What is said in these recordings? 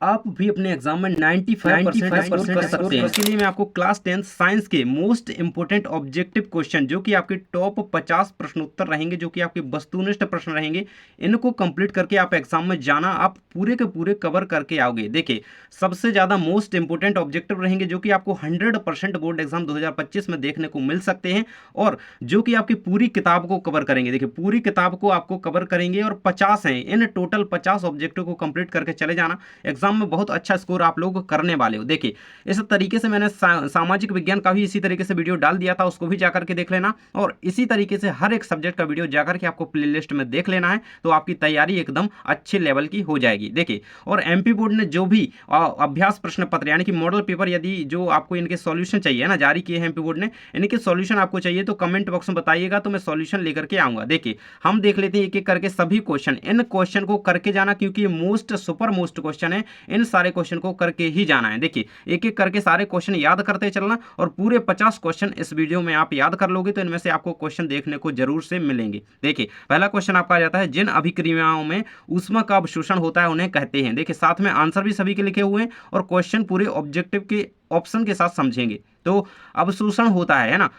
आप भी अपने एग्जाम में 95% कर सकते हैं। इसके लिए मैं आपको क्लास 10 साइंस के मोस्ट इंपोर्टेंट ऑब्जेक्टिव क्वेश्चन, जो कि आपके टॉप 50 प्रश्नोत्तर रहेंगे, जो कि आपके वस्तुनिष्ठ प्रश्न रहेंगे, इनको कंप्लीट करके आप एग्जाम में जाना, आप पूरे के पूरे कवर करके आओगे। देखिए, सबसे ज्यादा मोस्ट इंपोर्टेंट ऑब्जेक्टिव रहेंगे जो कि आपको 100% बोर्ड एग्जाम 2025 में देखने को मिल सकते हैं, और जो कि आपकी पूरी किताब को कवर करेंगे। देखिए, पूरी किताब को आपको कवर करेंगे और 50 हैं, इन टोटल 50 ऑब्जेक्टिव को कंप्लीट करके चले जाना। एग्जाम में बहुत अच्छा स्कोर आप लोग करने वाले हो। देखिए, इस तरीके से मैंने सामाजिक विज्ञान का भी इसी तरीके से वीडियो डाल दिया था, उसको भी जाकर के देख लेना, और इसी तरीके से हर एक सब्जेक्ट का वीडियो जाकर के आपको प्लेलिस्ट में देख लेना है, तो आपकी तैयारी एकदम अच्छे लेवल की हो जाएगी। देखिए, और एमपी बोर्ड ने जो भी अभ्यास प्रश्न पत्र यानी कि मॉडल पेपर, यदि जो आपको इनके सॉल्यूशन चाहिए ना, जारी किए हैं एमपी बोर्ड ने, इनके सॉल्यूशन आपको चाहिए तो कमेंट बॉक्स में बताइएगा, तो मैं सॉल्यूशन लेकर के आऊंगा। देखिए, हम देख लेते हैं एक एक करके सभी क्वेश्चन। इन क्वेश्चन को करके जाना, क्योंकि ये मोस्ट सुपर मोस्ट क्वेश्चन है, इन सारे क्वेश्चन को करके ही जाना है। देखिए, एक एक करके सारे क्वेश्चन याद करते चलना, और पूरे 50 क्वेश्चन इस वीडियो में आप याद कर लोगे तो इनमें से आपको क्वेश्चन देखने को जरूर से मिलेंगे। देखिए, पहला क्वेश्चन आपका आ जाता है, जिन अभिक्रियाओं में ऊष्मा का अवशोषण होता है उन्हें कहते हैं। देखिए, साथ में आंसर भी सभी के लिखे हुए हैं, और क्वेश्चन पूरे ऑब्जेक्टिव के ऑप्शन के साथ समझेंगे। तो अवशोषण होता है ना,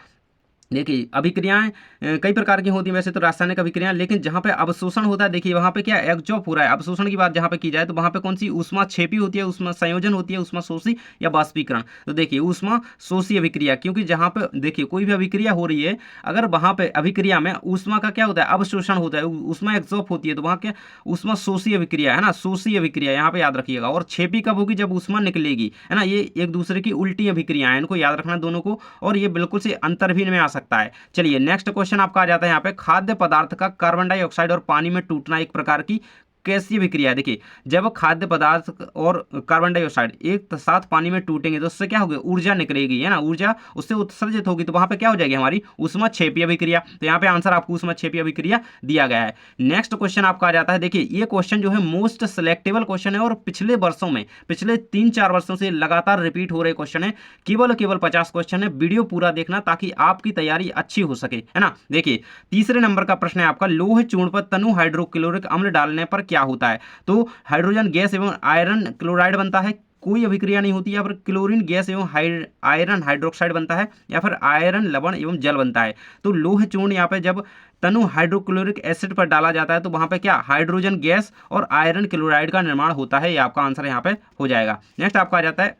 देखिए, अभिक्रियाएं कई प्रकार की होती हैं वैसे तो रासायनिक अभिक्रियाएं, लेकिन जहां पे अवशोषण होता है, देखिए वहां पे क्या एग्जॉर्ब हो रहा है। अवशोषण की बात जहां पे की जाए तो वहां पे कौन सी ऊष्मा छेपी होती है, ऊष्मा संयोजन होती है, ऊष्मा शोषी या बाष्पीकरण। तो देखिए, ऊष्मा शोषी अभिक्रिया, क्योंकि जहां पे देखिए कोई भी अभिक्रिया हो रही है, अगर वहां पे अभिक्रिया में ऊष्मा का क्या होता है, अवशोषण होता है, ऊष्मा एग्जॉर्ब होती है, तो वहां क्या ऊष्मा शोषी अभिक्रिया है ना, शोषी अभिक्रिया यहाँ पे याद रखिएगा। और छेपी कब होगी, जब ऊष्मा निकलेगी, है ना। ये एक दूसरे की उल्टी अभिक्रिया है, इनको याद रखना दोनों को, और ये बिल्कुल से अंतर भी में आ सकता है। चलिए, नेक्स्ट क्वेश्चन आपका आ जाता है यहाँ पे, खाद्य पदार्थ का कार्बन डाइऑक्साइड और पानी में टूटना एक प्रकार की कैसी विक्रिया है। देखिए, जब खाद्य पदार्थ और कार्बन डाइऑक्साइड एक साथ पानी में टूटेंगे तो उससे क्या होगी, ऊर्जा निकलेगी, है ना, ऊर्जा उससे उत्सर्जित होगी, तो वहां पे क्या हो जाएगी हमारी ऊष्मा छेपी अभिक्रिया। तो यहाँ पे आंसर आपको ऊष्मा छेपी अभिक्रिया दिया गया है। नेक्स्ट क्वेश्चन आपका आ जाता है, देखिए ये क्वेश्चन जो है मोस्ट सिलेक्टेबल क्वेश्चन है, और पिछले वर्षों में, पिछले 3-4 वर्षों से लगातार रिपीट हो रहे क्वेश्चन है। केवल 50 क्वेश्चन है, वीडियो पूरा देखना ताकि आपकी तैयारी अच्छी हो सके, है ना। देखिए, तीसरे नंबर का प्रश्न है आपका, लोह चूर्ण पर तनु हाइड्रोक्लोरिक अम्ल डालने पर क्या होता है। तो हाइड्रोजन गैस एवं आयरन क्लोराइड बनता है, कोई अभिक्रिया नहीं होती, या फिर क्लोरीन गैस एवं आयरन हाइड्रोक्साइड बनता है, या फिर आयरन लवण एवं जल बनता है। तो लोह चूर्ण यहाँ पे जब तनु हाइड्रोक्लोरिक एसिड पर डाला जाता है तो वहां पे क्या हाइड्रोजन गैस और आयरन क्लोराइड का निर्माण होता है। ये आपका आंसर यहाँ पे हो जाएगा। नेक्स्ट आपका आ जाता है,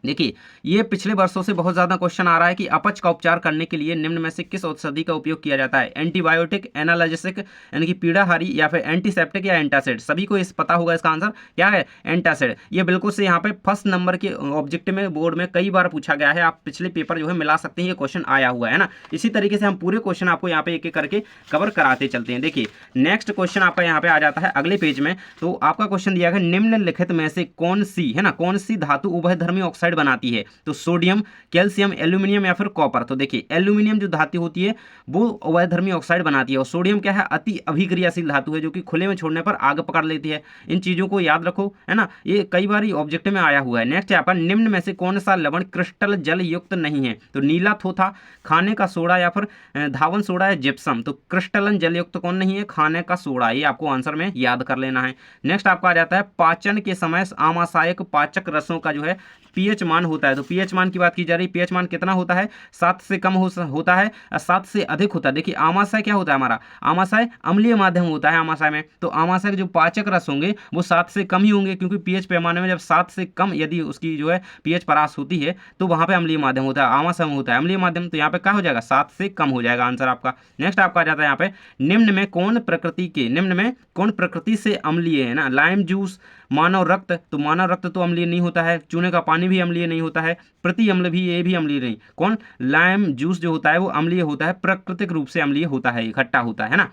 देखिए ये पिछले वर्षों से बहुत ज़्यादा क्वेश्चन आ रहा है कि अपच का उपचार करने के लिए निम्न में से किस औषधि का उपयोग किया जाता है। एंटीबायोटिक, एनाल्जेसिक यानी कि पीड़ाहारी, या फिर एंटीसेप्टिक या एंटासिड। सभी को इस पता होगा इसका आंसर क्या है, एंटासिड। ये बिल्कुल से यहाँ पे फर्स्ट नंबर के ऑब्जेक्टिव में बोर्ड में कई बार पूछा गया है, आप पिछले पेपर जो है मिला सकते हैं, ये क्वेश्चन आया हुआ है ना। इसी तरीके से हम पूरे क्वेश्चन आपको यहाँ पे एक एक करके कवर कराते चलते हैं। देखिए, नेक्स्ट क्वेश्चन आपका यहाँ पे आ जाता है अगले पेज में। तो आपका क्वेश्चन दिया गया, निम्नलिखित में से कौन सी, है ना, कौन सी धातु उभयधर्मी ऑक्साइड बनाती है। तो सोडियम, कैल्शियम, एल्यूमिनियम या फिर कॉपर। तो देखिए, एल्यूमिनियम जो धातु होती है वो उभयधर्मी ऑक्साइड बनाती है, और सोडियम क्या है, अति अभिक्रियाशील धातु है, जो कि खुले में छोड़ने पर आग पकड़ लेती है। इन चीजों को याद रखो, है ना, ये कई बार ऑब्जेक्ट में आया हुआ है। नेक्स्ट है आपका, निम्न में से कौन सा लवण क्रिस्टल जल युक्त नहीं है। तो नीला थोथा, खाने का सोडा, या फिर धावन सोडा या जिप्सम। तो क्रिस्टलन जल युक्त कौन नहीं है, खाने का सोडा। ये आपको आंसर में याद कर लेना है। नेक्स्ट आपका आ जाता है, पाचन के समय आमाशयक पाचक रसों का जो है पीएच मान होता है। तो पीएच मान की बात की जा रही है, पीएच मान कितना होता है, 7 से कम होता है, 7 से अधिक होता है। देखिए, आमाशय क्या होता है हमारा, आमाशय अम्लीय माध्यम होता है आमाशय में। तो आमाशय के जो पाचक रस होंगे वो 7 से कम ही होंगे, क्योंकि पीएच पैमाने में जब 7 से कम यदि उसकी जो है पीएच परास होती है तो वहां पे अम्लीय माध्यम होता है, आमाशय में होता है अम्लीय माध्यम। तो यहाँ पे क्या हो जाएगा, 7 से कम हो जाएगा आंसर आपका। नेक्स्ट आपका आ जाता है यहाँ पे, निम्न में कौन प्रकृति से अम्लीय है ना। लाइम जूस, मानव रक्त। तो मानव रक्त तो अम्लीय नहीं होता है, चूने का पानी भी अम्लीय नहीं होता है, प्रति अम्ल भी, ये भी अम्लीय नहीं। कौन, लाइम जूस जो होता है वो अम्लीय होता है, प्राकृतिक रूप से अम्लीय होता है, इकट्ठा होता है ना।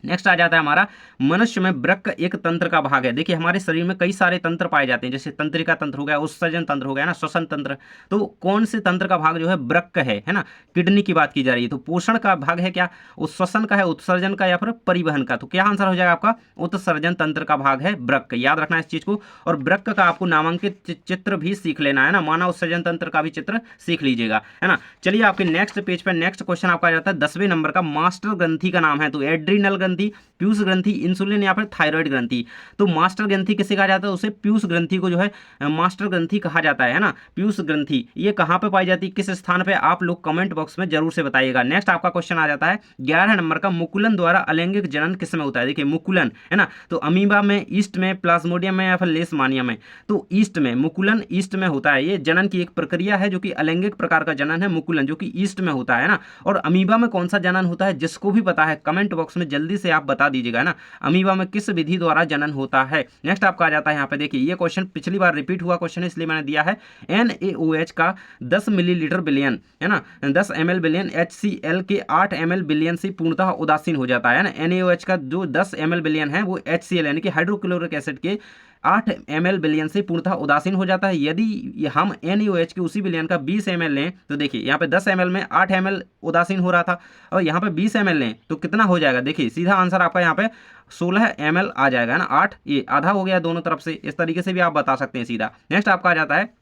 नेक्स्ट आ जाता है हमारा, मनुष्य में वृक्क एक तंत्र का भाग है। देखिए, हमारे शरीर में कई सारे तंत्र पाए जाते हैं, जैसे तंत्रिका तंत्र हो गया, उत्सर्जन तंत्र हो गया ना, श्वसन तंत्र। तो कौन से तंत्र का भाग जो है वृक्क है ना। किडनी की बात की जा रही है, तो पोषण का भाग है क्या, श्वसन का है, उत्सर्जन का, या फिर परिवहन का। तो क्या आंसर हो जाएगा आपका, उत्सर्जन तंत्र का भाग है वृक्क। याद रखना इस चीज को। और वृक्क का आपको नामांकित चित्र भी सीख लेना है ना, मानव उत्सर्जन तंत्र का भी चित्र सीख लीजिएगा, है ना। चलिए, आपके नेक्स्ट पेज पर नेक्स्ट क्वेश्चन आपका आ जाता है 10वें नंबर का, मास्टर ग्रंथि का नाम है। तो एड्रीनल ग्रंथि, ग्रंथि, पीयूष ग्रंथि, इंसुलिन या फिर थायराइड ग्रंथि। तो मास्टर ग्रंथि किसे कहा जाता है, उसे पीयूष ग्रंथि को जो है मास्टर ग्रंथि कहा जाता है ना। पीयूष ग्रंथि ये कहाँ पे पाई जाती है, किस स्थान पे, आप लोग कमेंट बॉक्स में जरूर से बताइएगा। नेक्स्ट आपका क्वेश्चन आ जाता है 11 नंबर का, मुकुलन द्वारा अलैंगिक जनन किस में होता है। देखिए मुकुलन है ना, तो अमीबा में, ईस्ट में, प्लाज्मोडियम में या फिर लेशमानिया में। तो ईस्ट में, मुकुलन ईस्ट में होता है। ये जनन की एक प्रक्रिया है जो कि अलैंगिक प्रकार का जनन है, मुकुलन, जो कि ईस्ट में होता है ना। और अमीबा में कौन सा जनन होता है, जिसको भी पता है कमेंट बॉक्स में जल्दी से आप बता दीजिएगा ना, अमीबा में किस विधि द्वारा जनन होता है। नेक्स्ट आपका आ जाता है यहाँ पे, देखिए ये क्वेश्चन पिछली बार रिपीट हुआ क्वेश्चन है इसलिए मैंने दिया है। NaOH का 10 मिलीलीटर बिलियन है ना, 10 ml बिलियन HCl के 8 ml बिलियन से पूर्णतः उदासीन हो जाता है ना। NaOH का जो 10 ml बिलियन है वो HCl यानी कि हाइड्रोक्लोरिक एसिड के 8 ml बिलियन से पूर्णतः उदासीन हो जाता है। यदि हम NaOH के उसी बिलियन का 20 ml लें तो देखिए यहाँ पे 10 ml में 8 ml उदासीन हो रहा था, और यहाँ पे 20 ml लें तो कितना हो जाएगा। देखिए सीधा आंसर आपका यहाँ पे 16 ml आ जाएगा ना, 8 ये आधा हो गया दोनों तरफ से, इस तरीके से भी आप बता सकते हैं सीधा। नेक्स्ट आपका आ जाता है,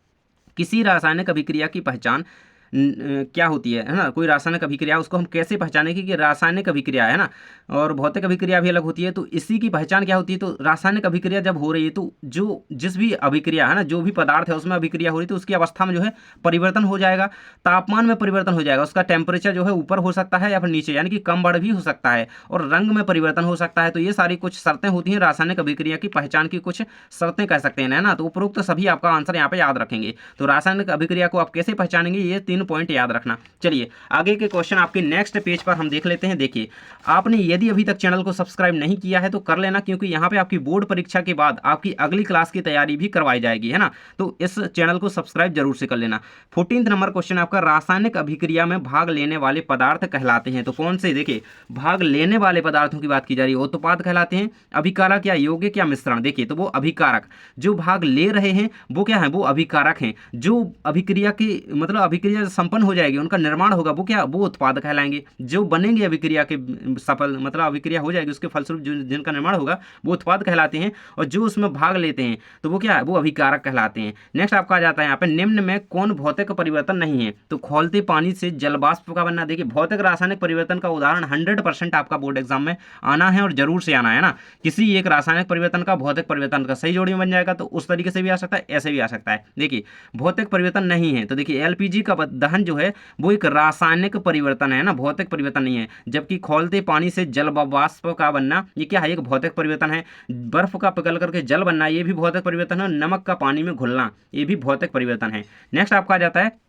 किसी रासायनिक अभिक्रिया की पहचान क्या होती है ना। कोई रासायनिक अभिक्रिया उसको हम कैसे पहचानेंगे कि रासायनिक अभिक्रिया है ना, और भौतिक अभिक्रिया भी अलग होती है। तो इसी की पहचान क्या होती है, तो रासायनिक अभिक्रिया जब हो रही है तो जो जिस भी अभिक्रिया है ना, जो भी पदार्थ है उसमें अभिक्रिया हो रही है तो उसकी अवस्था में जो है परिवर्तन हो जाएगा, तापमान में परिवर्तन हो जाएगा, उसका टेम्परेचर जो है ऊपर हो सकता है या फिर नीचे, यानी कि कम बढ़ भी हो सकता है, और रंग में परिवर्तन हो सकता है। तो ये सारी कुछ शर्तें होती हैं रासायनिक अभिक्रिया की पहचान की, कुछ शर्तें कह सकते हैं ना। तो उपरोक्त सभी आपका आंसर यहाँ पे याद रखेंगे। तो रासायनिक अभिक्रिया को आप कैसे पहचानेंगे, ये 3 पॉइंट याद रखना। चलिए आगे के क्वेश्चन आपके नेक्स्ट पेज पर हम देख लेते हैं। देखिए आपने यदि अभी तक चैनल को सब्सक्राइब नहीं किया है तो कर लेना, क्योंकि यहाँ पे आपकी बोर्ड परीक्षा के बाद आपकी अगली क्लास की तैयारी भी करवाई जाएगी है ना। तो इस चैनल को सब्सक्राइब जरूर से कर लेना। 14 नंबर क्वेश्चन आपका, रासायनिक अभिक्रिया में भाग लेने वाले पदार्थ कहलाते हैं। तो कौन से, देखिए भाग लेने वाले पदार्थों की बात की जा रही है, उत्पाद कहलाते हैं, अभिकारक या यौगिक या मिश्रण। देखिए तो वो अभिकारक, जो भाग ले रहे हैं वो क्या है, वो अभिकारक हैं। जो अभिक्रिया की मतलब अभिक्रिया संपन्न हो जाएगी, उनका निर्माण होगा, वो क्या, वो उत्पाद कहलाएंगे। जो बनेंगे अभिक्रिया के सफल मतलब अभिक्रिया हो जाएगी उसके फलस्वरूप जिनका निर्माण होगा वो उत्पाद कहलाते हैं, और जो उसमें भाग लेते हैं तो वो क्या है, वो अभिकारक कहलाते हैं। नेक्स्ट आपका आ जाता है यहाँ पे, निम्न में कौन भौतिक परिवर्तन नहीं है। तो खौलते पानी से जलवाष्प का बनना। देखिए भौतिक रासायनिक परिवर्तन का उदाहरण 100% आपका बोर्ड एग्जाम में आना है और जरूर से आना है ना। किसी एक रासायनिक परिवर्तन का भौतिक परिवर्तन का सही जोड़ी में बन जाएगा, तो उस तरीके से भी आ सकता है, ऐसे भी आ सकता है। देखिए भौतिक परिवर्तन नहीं है, तो देखिए LPG का दहन जो है वो एक रासायनिक परिवर्तन है ना, भौतिक परिवर्तन नहीं है। जबकि खौलते पानी से जल वाष्प का बनना, ये क्या है, एक भौतिक परिवर्तन है। बर्फ का पिघल करके जल बनना, ये भी भौतिक परिवर्तन है। नमक का पानी में घुलना, ये भी भौतिक परिवर्तन है। नेक्स्ट आपका आ जाता है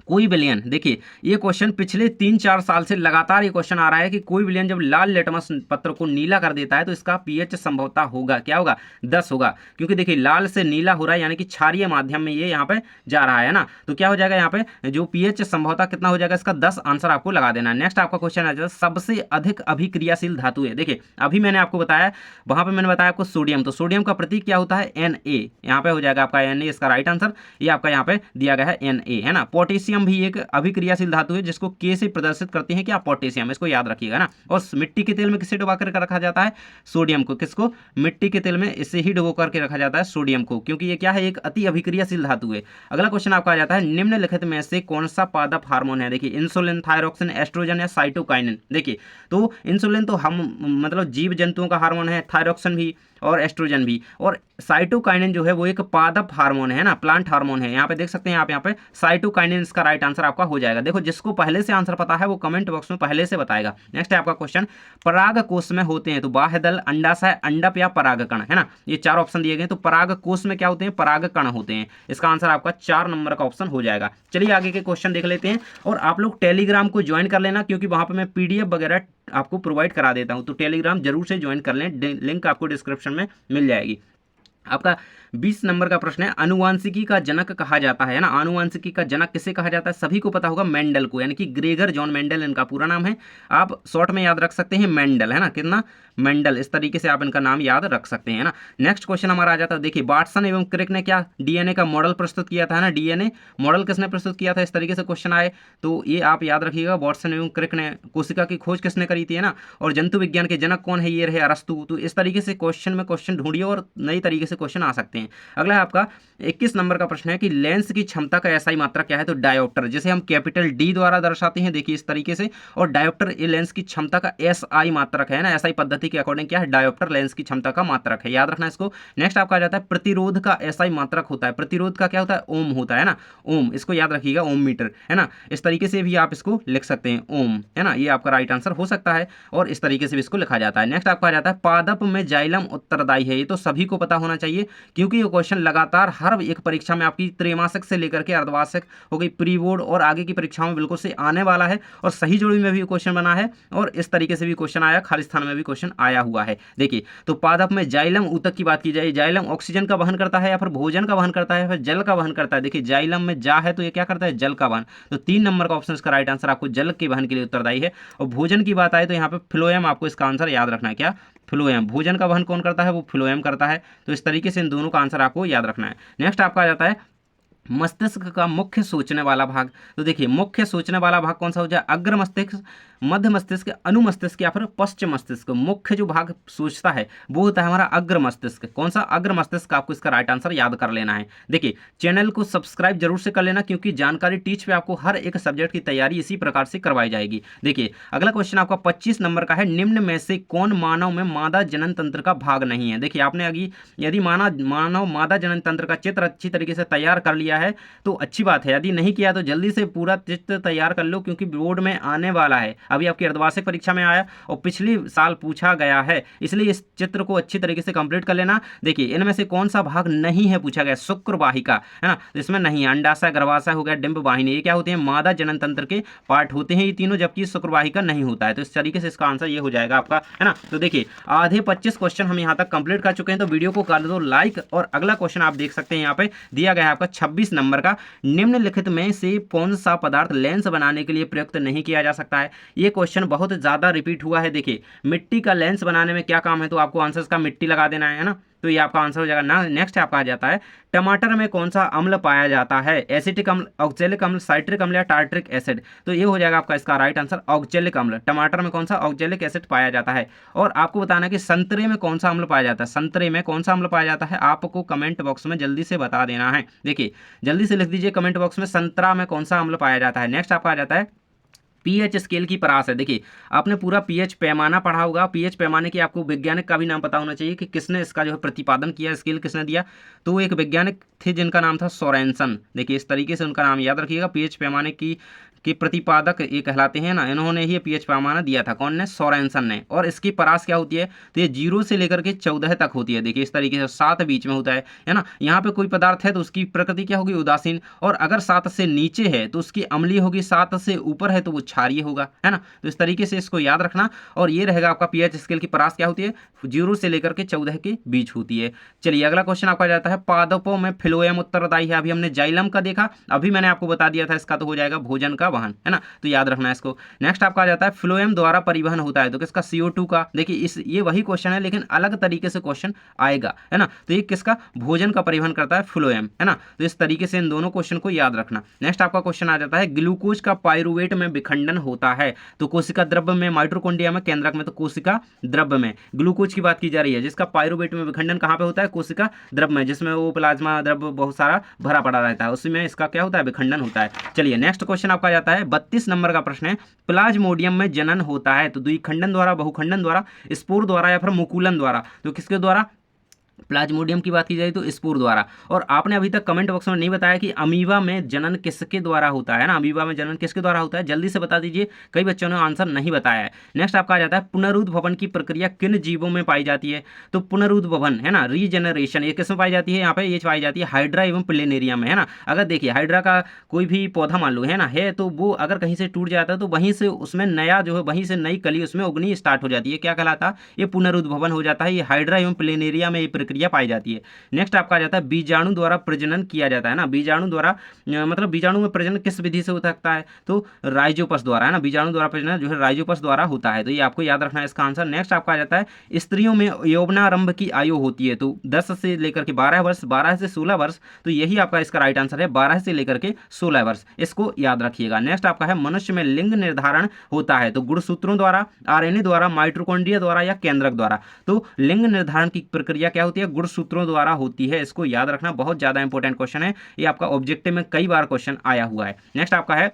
कोई विलयन। देखिए ये क्वेश्चन पिछले 3-4 साल से लगातार ये क्वेश्चन आ रहा है कि कोई विलयन जब लाल लिटमस पत्र को नीला कर देता है तो इसका पीएच संभवतः होगा, क्या होगा, 10 होगा। क्योंकि देखिए लाल से नीला हो रहा है, यानी कि क्षारीय माध्यम में ये यहाँ पे जा रहा है ना। तो क्या हो जाएगा यहाँ पे, जो पीएच संभवतः कितना हो जाएगा, इसका 10 आंसर आपको लगा देना है। नेक्स्ट आपका क्वेश्चन आ जाता है, सबसे अधिक अभिक्रियाशील धातु है। देखिए अभी मैंने आपको बताया, वहां पर मैंने बताया आपको सोडियम, तो सोडियम का प्रतीक क्या होता है, Na। यहाँ पे हो जाएगा आपका Na, इसका राइट आंसर। ये आपका यहाँ पे दिया गया है Na है ना। पोटेशियम भी एक क्रियाशील धातु है जिसको K से प्रदर्शित करते हैं, क्या, पोटेशियम, इसको याद रखिएगा ना। और मिट्टी के तेल में किसे डुबा कर रखा जाता है, सोडियम को। किसको, मिट्टी के तेल में इसे ही डुबो करके रखा जाता है, सोडियम को, क्योंकि ये क्या है, एक अति अभिक्रियाशील धातु है। अगला क्वेश्चन आपका आ जाता है, निम्नलिखित में से कौन सा पादप हार्मोन है। देखिए इंसुलिन, थायरोक्सिन, एस्ट्रोजन या साइटोकाइनिन। देखिए तो इंसुलिन तो हम मतलब जीव जंतुओं का हार्मोन है, थायरोक्सिन भी और एस्ट्रोजन भी, और साइटोकाइनिन जो है वो एक पादप हार्मोन है ना, प्लांट हार्मोन है। यहाँ पे देख सकते हैं आप, यहाँ पे साइटोकाइनिन इसका राइट आंसर आपका हो जाएगा। देखो जिसको पहले से आंसर पता है वो कमेंट बॉक्स में पहले से बताएगा। नेक्स्ट है आपका क्वेश्चन, पराग कोष में होते हैं तो बाह्य दल, अंडाशय, अंडप या परागकण है ना। ये 4 ऑप्शन दिए गए। तो पराग कोष में क्या होते हैं, परागकण होते हैं। इसका आंसर आपका 4 नंबर का ऑप्शन हो जाएगा। चलिए आगे के क्वेश्चन देख लेते हैं, और आप लोग टेलीग्राम को ज्वाइन कर लेना, क्योंकि वहां पर मैं PDF वगैरह आपको प्रोवाइड करा देता हूं। तो टेलीग्राम जरूर से ज्वाइन कर लें, लिंक आपको डिस्क्रिप्शन में मिल जाएगी। आपका 20 नंबर का प्रश्न है, अनुवांशिकी का जनक कहा जाता है ना। अनुवांशिकी का जनक किसे कहा जाता है, सभी को पता होगा, मेंडल को, यानी कि ग्रेगर जॉन मेंडल इनका पूरा नाम है। आप शॉर्ट में याद रख सकते हैं मेंडल है ना, कितना, मेंडल, इस तरीके से आप इनका नाम याद रख सकते हैं ना। नेक्स्ट क्वेश्चन हमारा आ जाता है, देखिए वाटसन एवं क्रिक ने क्या DNA का मॉडल प्रस्तुत किया था ना। DNA मॉडल किसने प्रस्तुत किया था, इस तरीके से क्वेश्चन आए तो ये आप याद रखिएगा, वाटसन एवं क्रिक ने। कोशिका की खोज किसने करी थी है ना, और जंतु विज्ञान के जनक कौन है, ये रहे अरस्तु। तो इस तरीके से क्वेश्चन में क्वेश्चन ढूंढिए और नई तरीके से क्वेश्चन आ सकते हैं। हैं। अगला आपका 21 नंबर का प्रश्न है कि लेंस की क्षमता का एसआई मात्रा क्या है, तो डायोप्टर, जिसे हम कैपिटल डी द्वारा दर्शाते हैं, देखिए इस तरीके से। और डायोप्टर ये लेंस की क्षमता का एसआई मात्रक है ना, एसआई पद्धति के अकॉर्डिंग क्या है, डायोप्टर लेंस की क्षमता का मात्रक है, याद रखना इसको। नेक्स्ट आपका आ जाता है प्रतिरोध का एसआई मात्रक होता है, प्रतिरोध का क्या होता है, ओम होता है ना, ओम, इसको याद रखिएगा, ओम मीटर है ना, इस तरीके से भी आप इसको लिख सकते हैं, ओम है ना, ये आपका राइट आंसर हो सकता है और इस तरीके से भी इसको लिखा जाता है। नेक्स्ट आपका आ जाता है पादप में जाइलम उत्तरदायी है, ये तो सभी को पता होना चाहिए क्योंकि ये क्वेश्चन लगातार हर एक परीक्षा में आपकी त्रैमासिक से लेकर के अर्धवार्षिक हो गई, प्री बोर्ड और आगे की परीक्षाओं में बिल्कुल से आने वाला है और सही जोड़ी में भी क्वेश्चन बना है और इस तरीके से भी क्वेश्चन आया, खाली स्थान में भी क्वेश्चन आया हुआ है। देखिए तो पादप में जाइलम ऊतक की बात की जाए, जाइलम ऑक्सीजन का वहन करता है या फिर भोजन का वहन करता है या फिर जल का वहन करता है। देखिए जाइलम में जा है तो ये क्या करता है, जल का वहन, तो 3 नंबर का ऑप्शन इसका राइट आंसर आपको जल के वहन के लिए उत्तरदायी है। और भोजन की बात आए तो यहाँ पे फ्लोएम आपको इसका आंसर याद रखना है, क्या, फ्लोएम, भोजन का वहन कौन करता है, वो फ्लोएम करता है। तो इस तरीके से इन दोनों का आंसर आपको याद रखना है। नेक्स्ट आपका आ जाता है मस्तिष्क का मुख्य सोचने वाला भाग, तो देखिए मुख्य सोचने वाला भाग कौन सा हो जाए, अग्र मस्तिष्क, मध्य मस्तिष्क, अनुमस्तिष्क या फिर पश्चिम मस्तिष्क। मुख्य जो भाग सोचता है वो होता है हमारा अग्र मस्तिष्क, कौन सा, अग्र मस्तिष्क, आपको इसका राइट आंसर याद कर लेना है। देखिए चैनल को सब्सक्राइब जरूर से कर लेना क्योंकि जानकारी टीच पे आपको हर एक सब्जेक्ट की तैयारी इसी प्रकार से करवाई जाएगी। देखिए अगला क्वेश्चन आपका 25 नंबर का है, निम्न में से कौन मानव में मादा जनन तंत्र का भाग नहीं है। देखिए आपने अभी यदि मानव मादा जनन तंत्र का चित्र अच्छी तरीके से तैयार कर लिया है तो अच्छी बात है, यदि नहीं किया तो जल्दी से पूरा चित्र तैयार कर लो क्योंकि बोर्ड में आने वाला है, अभी आपकी अर्धवार्षिक परीक्षा में आया और पिछली साल पूछा गया है, इसलिए इस चित्र को अच्छी तरीके से कंप्लीट कर लेना। देखिए इनमें से कौन सा भाग नहीं है पूछा गया, शुक्र वाहिका है ना, इसमें नहीं है, अंडाशय, गर्भाशय हो गया, डिंब वाहिनी, ये क्या होते हैं, मादा जनन तंत्र के पार्ट होते हैं ये तीनों, जबकि शुक्र वाहिका नहीं होता है। तो इस तरीके से इसका आंसर ये हो जाएगा आपका, है ना। तो देखिए आधे 25 क्वेश्चन हम यहाँ तक कंप्लीट कर चुके हैं, तो वीडियो को कर दो लाइक। और अगला क्वेश्चन आप देख सकते हैं यहाँ पे दिया गया है आपका 26 नंबर का, निम्नलिखित में से कौन सा पदार्थ लेंस बनाने के लिए प्रयुक्त नहीं किया जा सकता है। ये क्वेश्चन बहुत ज्यादा रिपीट हुआ है। देखिए मिट्टी का लेंस बनाने में क्या काम है, तो आपको आंसर का मिट्टी लगा देना है ना, तो ये आपका आंसर हो जाएगा ना। नेक्स्ट आपका आ जाता है टमाटर में कौन सा अम्ल पाया जाता है, एसिटिक अम्ल, ऑक्जेलिक अम्ल, साइट्रिक अम्ल या टार्ट्रिक एसिड। तो ये हो जाएगा आपका इसका राइट आंसर ऑक्जेलिक अम्ल, टमाटर में कौन सा ऑक्जेलिक एसिड पाया जाता है। और आपको बताना है कि संतरे में कौन सा अम्ल पाया जाता है, संतरे में कौन सा अम्ल पाया जाता है, आपको कमेंट बॉक्स में जल्दी से बता देना है। देखिए जल्दी से लिख दीजिए कमेंट बॉक्स में संतरा में कौन सा अम्ल पाया जाता है। नेक्स्ट आपका आ जाता है पीएच स्केल की परास है। देखिए आपने पूरा पीएच पैमाना पढ़ा होगा, पीएच पैमाने की आपको वैज्ञानिक का भी नाम पता होना चाहिए कि किसने इसका जो है प्रतिपादन किया, स्केल किसने दिया, तो एक वैज्ञानिक थे जिनका नाम था सोरेनसन। देखिए इस तरीके से उनका नाम याद रखिएगा, पीएच पैमाने की के प्रतिपादक ये कहलाते हैं ना, इन्होंने ही पीएच पैमाना दिया था, कौन ने, सोरेनसन ने। और इसकी परास क्या होती है, तो ये 0 से लेकर के 14 तक होती है। देखिए इस तरीके से 7 बीच में होता है ना। यहाँ पे कोई पदार्थ है तो उसकी प्रकृति क्या होगी, उदासीन, और अगर 7 से नीचे है तो उसकी अम्लीय होगी, 7 से ऊपर है तो वो क्षारीय होगा, है ना। तो इस तरीके से इसको याद रखना। और ये रहेगा आपका पीएच स्केल की परास क्या होती है, 0 से लेकर के 14 के बीच होती है। चलिए अगला क्वेश्चन आपका जाता है पादपों में फ्लोएम उत्तरदायी है। अभी हमने जाइलम का देखा, अभी मैंने आपको बता दिया था इसका तो हो जाएगा भोजन का वाहन, है ना, तो याद रखना है इसको। नेक्स्ट आपका आ जाता है फ्लोएम द्वारा परिवहन होता है, तो किसका, CO2 का। देखिए इस ये वही क्वेश्चन है लेकिन अलग तरीके से क्वेश्चन आएगा, है ना। तो ये किसका, भोजन का परिवहन करता है फ्लोएम, है ना। तो इस तरीके से इन दोनों क्वेश्चन को याद रखना। नेक्स्ट आपका क्वेश्चन आ जाता है ग्लूकोज का पाइरुवेट में विखंडन होता है, तो कोशिका द्रव्य में, माइटोकॉन्ड्रिया में, केंद्रक में, तो कोशिका द्रव्य में ग्लूकोज की बात की जा रही है, जिसका पाइरुवेट में विखंडन कहाँ पे होता है, कोशिका द्रव्य में, जिसमें वो प्लाज्मा द्रव्य बहुत सारा भरा पड़ा रहता है, उसमें इसका क्या होता है, विखंडन होता है। चलिए नेक्स्ट क्वेश्चन आपका जाता है 32 नंबर का प्रश्न है, प्लाज्मोडियम में जनन होता है, तो द्विखंडन द्वारा, बहुखंडन द्वारा, स्पोर द्वारा या फिर मुकुलन द्वारा, तो किसके द्वारा, प्लाज्मोडियम की बात की जाए तो स्पोर द्वारा। और आपने अभी तक कमेंट बॉक्स में नहीं बताया कि अमीबा में जनन किसके द्वारा होता है ना, अमीबा में जनन किसके द्वारा होता है, जल्दी से बता दीजिए, कई बच्चों ने आंसर नहीं बताया है। नेक्स्ट आपका आ जाता है पुनरुद्भवन की प्रक्रिया किन जीवों में पाई जाती है, तो पुनरुद्भवन है ना, रीजनरेशन, ये किसमें पाई जाती है, यहाँ पे ये पाई जाती है हाइड्रा एवं प्लेनेरिया में, है ना। अगर देखिए हाइड्रा का कोई भी पौधा मान लो है ना, है तो वो अगर कहीं से टूट जाता है तो वहीं से उसमें नया जो है, वहीं से नई कली उसमें उगनी स्टार्ट हो जाती है, क्या कहलाता है, ये पुनरुद्भवन हो जाता है। ये हाइड्रा एवं प्लेनेरिया में ये प्रक्रिया पाई जाती है। नेक्स्ट आपका आ जाता है बीजाणु द्वारा प्रजनन किया जाता है ना, बीजाणु द्वारा मतलब बीजाणु में प्रजनन किस विधि से हो सकता है, तो राइजोपस द्वारा, है ना, बीजाणु द्वारा प्रजनन जो है राइजोपस द्वारा होता है, तो ये आपको याद रखना है इसका आंसर। नेक्स्ट आपका आ जाता है स्त्रियों में यौवनारंभ की आयु होती है, तो 10 से लेकर के 12 वर्ष, 12 से 16 वर्ष, तो यही आपका इसका राइट आंसर है, 12 से लेकर के 16 वर्ष, इसको याद रखिएगा। नेक्स्ट आपका है मनुष्य में लिंग निर्धारण होता है, तो गुणसूत्रों द्वारा, RNA द्वारा, माइटोकॉन्ड्रिया द्वारा या केंद्रक द्वारा, तो लिंग निर्धारण की प्रक्रिया क्या होती है, होती है? गुणसूत्रों द्वारा होती है। इसको याद रखना, बहुत ज्यादा इंपॉर्टेंट क्वेश्चन है, ये आपका ऑब्जेक्टिव में कई बार क्वेश्चन आया हुआ है। नेक्स्ट आपका है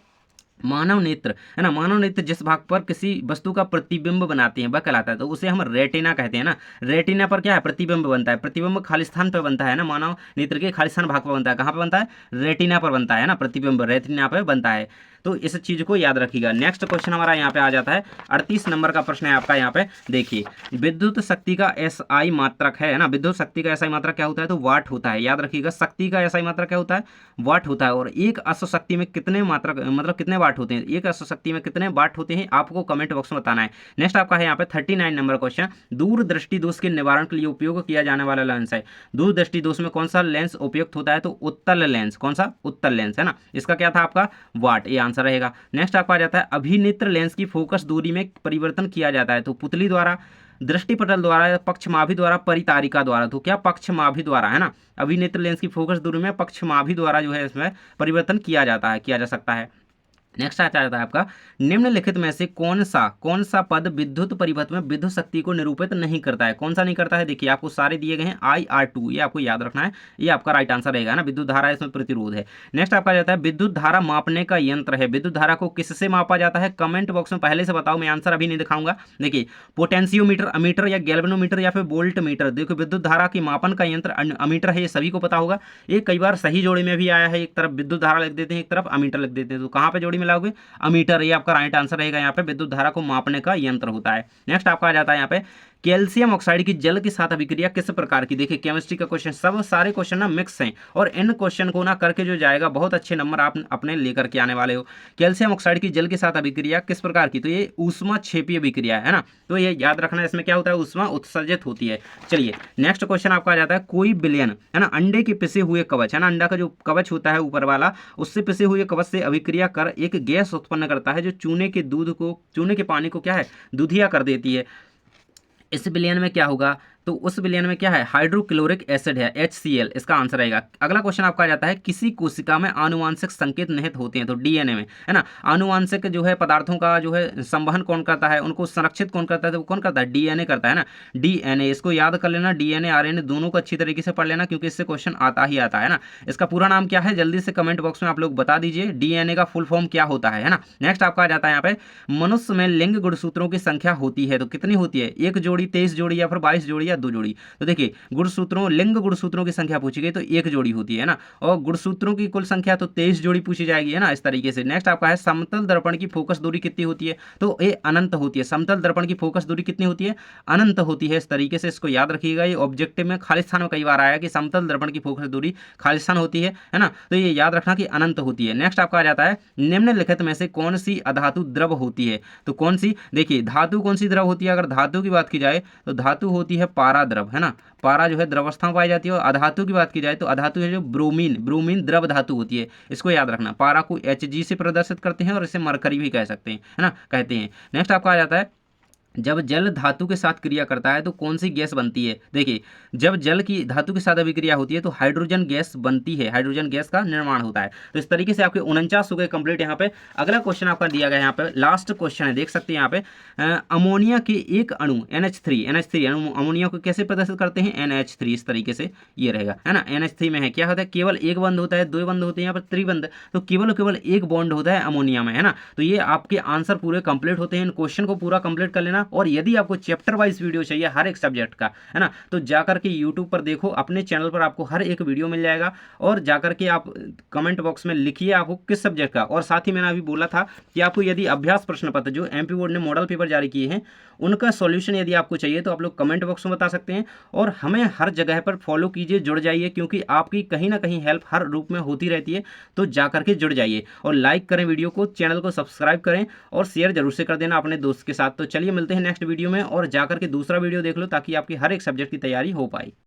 मानव नेत्र, है ना। मानव नेत्र जिस भाग पर किसी वस्तु का प्रतिबिंब बनाते हैं वह कहलाता है, तो उसे हम रेटिना कहते हैं ना। रेटिना पर क्या है? प्रतिबिंब बनता है। प्रतिबिंब खाली स्थान पर बनता है ना, मानव नेत्र के खाली स्थान भाग पर बनता है। कहाँ पर बनता है? रेटिना पर बनता है ना, प्रतिबिंब रेटिना पर बनता है। तो इस चीज को याद रखिएगा। नेक्स्ट क्वेश्चन हमारा यहाँ पे आ जाता है 38 नंबर का प्रश्न है आपका। यहाँ पे देखिए, विद्युत शक्ति का एसआई मात्रक है ना। विद्युत शक्ति का एसआई मात्रक क्या होता है? तो वाट होता है। याद रखिएगा, शक्ति का एसआई मात्रक क्या होता है? वाट होता है। और एक अश्व शक्ति में कितने मात्रक मतलब कितने वाट होते हैं? एक अश्व शक्ति में कितने वाट होते हैं आपको कमेंट बॉक्स में बताना है। नेक्स्ट आपका है यहाँ पे 39 नंबर क्वेश्चन, दूरदृष्टि दोष के निवारण के लिए उपयोग किया जाने वाला लेंस है। दूरदृष्टि दोष में कौन सा लेंस उपयुक्त होता है? तो उत्तल लेंस। कौन सा? उत्तल लेंस, है ना। इसका क्या था आपका? वाट, ये आंसर रहेगा। नेक्स्ट आपका आ जाता है अभिनेत्र लेंस की फोकस दूरी में परिवर्तन किया जाता है, तो पुतली द्वारा, दृष्टिपटल द्वारा, पक्षमाभि द्वारा, परितारिका द्वारा। तो क्या? पक्षमाभि द्वारा, है ना। अभिनेत्र लेंस की फोकस दूरी में पक्षमाभि द्वारा जो है इसमें परिवर्तन किया जाता है, किया जा सकता है। नेक्स्ट आ जाता है आपका निम्नलिखित में से कौन सा पद विद्युत परिपथ में विद्युत शक्ति को निरूपित नहीं करता है? कौन सा नहीं करता है? देखिए आपको सारे दिए गए हैं IR2, ये आपको याद रखना है, ये आपका राइट आंसर रहेगा ना। विद्युत धारा इसमें प्रतिरोध है। नेक्स्ट आपका जाता है विद्युत धारा मापने का यंत्र है। विद्युत धारा को किससे मापा जाता है? कमेंट बॉक्स में पहले से बताओ, मैं आंसर अभी नहीं दिखाऊंगा। देखिए, पोटेंशियोमीटर, अमीटर या गैल्वेनोमीटर या फिर वोल्ट मीटर। देखो, विद्युत धारा की मापन का यंत्र अमीटर है, ये सभी को पता होगा। ये कई बार सही जोड़ी में भी आया है, एक तरफ विद्युत धारा लिख देते हैं, एक तरफ अमीटर लिख देते हैं, तो कहाँ पे जोड़ी में लाओगे? अमीटर, ये आपका राइट आंसर रहेगा। यहाँ पे विद्युत धारा को मापने का यंत्र होता है। नेक्स्ट आपका आ जाता है यहाँ पे कैल्शियम ऑक्साइड की जल के साथ अभिक्रिया किस प्रकार की? देखिए, केमिस्ट्री का क्वेश्चन, सब सारे क्वेश्चन ना मिक्स हैं, और इन क्वेश्चन को ना करके जो जाएगा बहुत अच्छे नंबर आप अपने लेकर के आने वाले हो। कैल्शियम ऑक्साइड की जल के साथ अभिक्रिया किस प्रकार की? तो ये ऊष्मा क्षेपीय अभिक्रिया है ना, तो ये याद रखना है। इसमें क्या होता है? ऊष्मा उत्सर्जित होती है। चलिए, नेक्स्ट क्वेश्चन आपका आ जाता है कोई विलयन, है ना, अंडे के पिसे हुए कवच, है ना, अंडा का जो कवच होता है ऊपर वाला, उससे पिसे हुए कवच से अभिक्रिया कर एक गैस उत्पन्न करता है जो चूने के पानी को क्या है? दूधिया कर देती है। इस विलयन में क्या होगा? तो उस विलयन में क्या है? हाइड्रोक्लोरिक एसिड है, HCl, इसका आंसर रहेगा। अगला क्वेश्चन आपका आ जाता है किसी कोशिका में आनुवांशिक संकेत निहित होते हैं, तो DNA में, है ना। आनुवांशिक जो है पदार्थों का जो है संवहन कौन करता है, उनको संरक्षित कौन करता है? तो कौन करता है? DNA करता है ना। DNA, इसको याद कर लेना, DNA RNA दोनों को अच्छी तरीके से पढ़ लेना, क्योंकि इससे क्वेश्चन आता ही आता है ना। इसका पूरा नाम क्या है? जल्दी से कमेंट बॉक्स में आप लोग बता दीजिए, DNA का फुल फॉर्म क्या होता है ना। नेक्स्ट आपका आ जाता है यहाँ पे मनुष्य में लिंग गुणसूत्रों की संख्या होती है, तो कितनी होती है? 1 जोड़ी, 23 जोड़ी या फिर 22 जोड़ी या 2 जोड़ी? तो देखिए, लिंग गुणसूत्रों की संख्या पूछी गई तो 1 जोड़ी होती है ना, और गुणसूत्रों की कुल संख्या तो 23 जोड़ी पूछी जाएगी, है ना, इस तरीके से। नेक्स्ट आपका है समतल दर्पण की फोकस दूरी कितनी होती है? तो ये अनंत होती है। समतल दर्पण की फोकस दूरी कितनी होती है? अनंत होती है। इस तरीके से इसको याद रखिएगा, ये ऑब्जेक्टिव में खाली स्थान में कई बार आया कि समतल दर्पण की फोकस दूरी खाली स्थान होती है ना, तो ये याद रखना कि अनंत होती है। नेक्स्ट आपका आ जाता है निम्नलिखित में से कौन सी अधातु द्रव होती है? तो कौन सी? देखिए, धातु कौन सी द्रव होती है? अगर धातु की बात की जाए तो धातु होती है पारा द्रव, है ना। पारा जो है द्रवस्था में पाई जाती है। और अधातु की बात की जाए तो अधातु है जो ब्रोमीन द्रव धातु होती है, इसको याद रखना। पारा को Hg से प्रदर्शित करते हैं और इसे मरकरी भी कह सकते हैं, है ना, कहते हैं। नेक्स्ट आपका आ जाता है जब जल धातु के साथ क्रिया करता है तो कौन सी गैस बनती है? देखिए, जब जल की धातु के साथ अभिक्रिया होती है तो हाइड्रोजन गैस बनती है, हाइड्रोजन गैस का निर्माण होता है। तो इस तरीके से आपके 49 हो गए कंप्लीट। यहाँ पे अगला क्वेश्चन आपका दिया गया है, यहाँ पे लास्ट क्वेश्चन है, देख सकते हैं यहाँ पे अमोनिया के एक अणु NH3 अमोनिया को कैसे प्रदर्शित करते हैं? NH3, इस तरीके से ये रहेगा, है ना। NH3 में है क्या होता है? केवल एक बंद होता है, 2 बंद होते हैं, यहाँ पर त्रिबंध, तो केवल एक बॉन्ड होता है अमोनिया में, है ना। तो ये आपके आंसर पूरे कंप्लीट होते हैं। इन क्वेश्चन को पूरा कंप्लीट कर लेना। और यदि आपको चैप्टर वाइज वीडियो चाहिए हर एक सब्जेक्ट का, है ना, तो जाकर के यूट्यूब पर देखो, अपने चैनल पर आपको हर एक वीडियो मिल जाएगा। और जाकर के आप कमेंट बॉक्स में लिखिए आपको किस सब्जेक्ट का। और साथ ही मैंने अभी बोला था कि आपको यदि अभ्यास प्रश्न पत्र जो MP बोर्ड ने मॉडल पेपर जारी किए हैं उनका सॉल्यूशन यदि आपको चाहिए तो आप लोग कमेंट बॉक्स में बता सकते हैं। और हमें हर जगह पर फॉलो कीजिए, जुड़ जाइए, क्योंकि आपकी कहीं ना कहीं हेल्प हर रूप में होती रहती है। तो जाकर के जुड़ जाइए और लाइक करें वीडियो को, चैनल को सब्सक्राइब करें और शेयर जरूर से कर देना अपने दोस्त के साथ। तो चलिए मिलते हैं नेक्स्ट वीडियो में, और जाकर के दूसरा वीडियो देख लो ताकि आपकी हर एक सब्जेक्ट की तैयारी हो पाए।